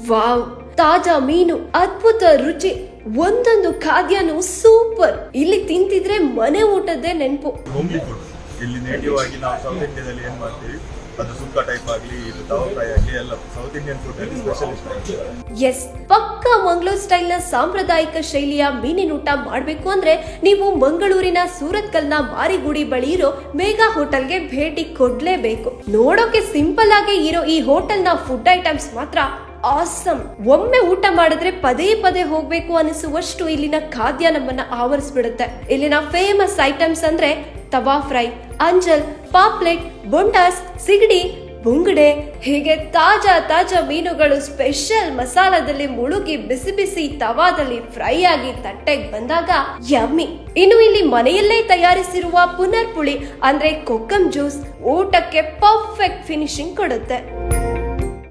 Wow, ತಾಜಾ ಮೀನು, ಅದ್ಭುತ ರುಚಿ, ಒಂದೊಂದು ಖಾದ್ಯನು ಸೂಪರ್. ಇಲ್ಲಿ ತಿಂತಿದ್ರೆ ಮನೆ ಊಟದ್ದೇ ನೆನಪು. ಹೋಮ್ಲಿ ಫುಡ್ ಇಲ್ಲಿ ನೇಟಿವ್ ಆಗಿ ನಾವು ಸೌತ್ ಇಂಡಿಯಾದಲ್ಲಿ ಏನ್ ಮಾಡ್ತೀವಿ ಅದು ಸುಕ್ಕ ಟೈಪ್ ಆಗಲಿ ತವಾ ಫ್ರೈ ಆಗಲಿ ಎಲ್ಲ ಸೌತ್ ಇಂಡಿಯನ್ ಫುಡ್ ಅಲ್ಲಿ ಸ್ಪೆಷಲಿಸ್ಟ್. ಎಸ್, ಪಕ್ಕಾ ಮಂಗಳೂರು ಸ್ಟೈಲ್ ನ ಸಾಂಪ್ರದಾಯಿಕ ಶೈಲಿಯ ಮೀನಿನ ಊಟ ಮಾಡ್ಬೇಕು ಅಂದ್ರೆ ನೀವು ಮಂಗಳೂರಿನ ಸೂರತ್ಕಲ್ನ ಮಾರಿಗುಡಿ ಬಳಿ ಇರೋ ಮೇಘಾ ಹೋಟೆಲ್ಗೆ ಭೇಟಿ ಕೊಡ್ಲೇಬೇಕು. ನೋಡೋಕೆ ಸಿಂಪಲ್ ಆಗಿ ಇರೋ ಈ ಹೋಟೆಲ್ ನ ಫುಡ್ ಐಟಮ್ಸ್ ಮಾತ್ರ ಆಸಮ್. ಒಮ್ಮೆ ಊಟ ಮಾಡಿದ್ರೆ ಪದೇ ಪದೇ ಹೋಗ್ಬೇಕು ಅನಿಸುವಷ್ಟು ಇಲ್ಲಿನ ಖಾದ್ಯ ನಮ್ಮನ್ನ ಆವರಿಸ್ಬಿಡುತ್ತೆ. ಇಲ್ಲಿನ ಫೇಮಸ್ ಐಟಮ್ಸ್ ಅಂದ್ರೆ ತವಾ ಫ್ರೈ, ಅಂಜಲ್, ಪಾಪ್ಲೆಟ್, ಬೊಂಡಾಸ್, ಸಿಗಡಿ, ಬುಂಗಡೆ, ಹೀಗೆ ತಾಜಾ ಮೀನುಗಳು ಸ್ಪೆಷಲ್ ಮಸಾಲದಲ್ಲಿ ಮುಳುಗಿ ಬಿಸಿ ಬಿಸಿ ತವಾದಲ್ಲಿ ಫ್ರೈ ಆಗಿ ತಟ್ಟೆಗೆ ಬಂದಾಗ ಯಮ್ಮಿ. ಇನ್ನು ಇಲ್ಲಿ ಮನೆಯಲ್ಲೇ ತಯಾರಿಸಿರುವ ಪುನರ್ ಪುಳಿ ಅಂದ್ರೆ ಕೊಕ್ಕಂ ಜ್ಯೂಸ್ ಊಟಕ್ಕೆ ಪರ್ಫೆಕ್ಟ್ ಫಿನಿಶಿಂಗ್ ಕೊಡುತ್ತೆ.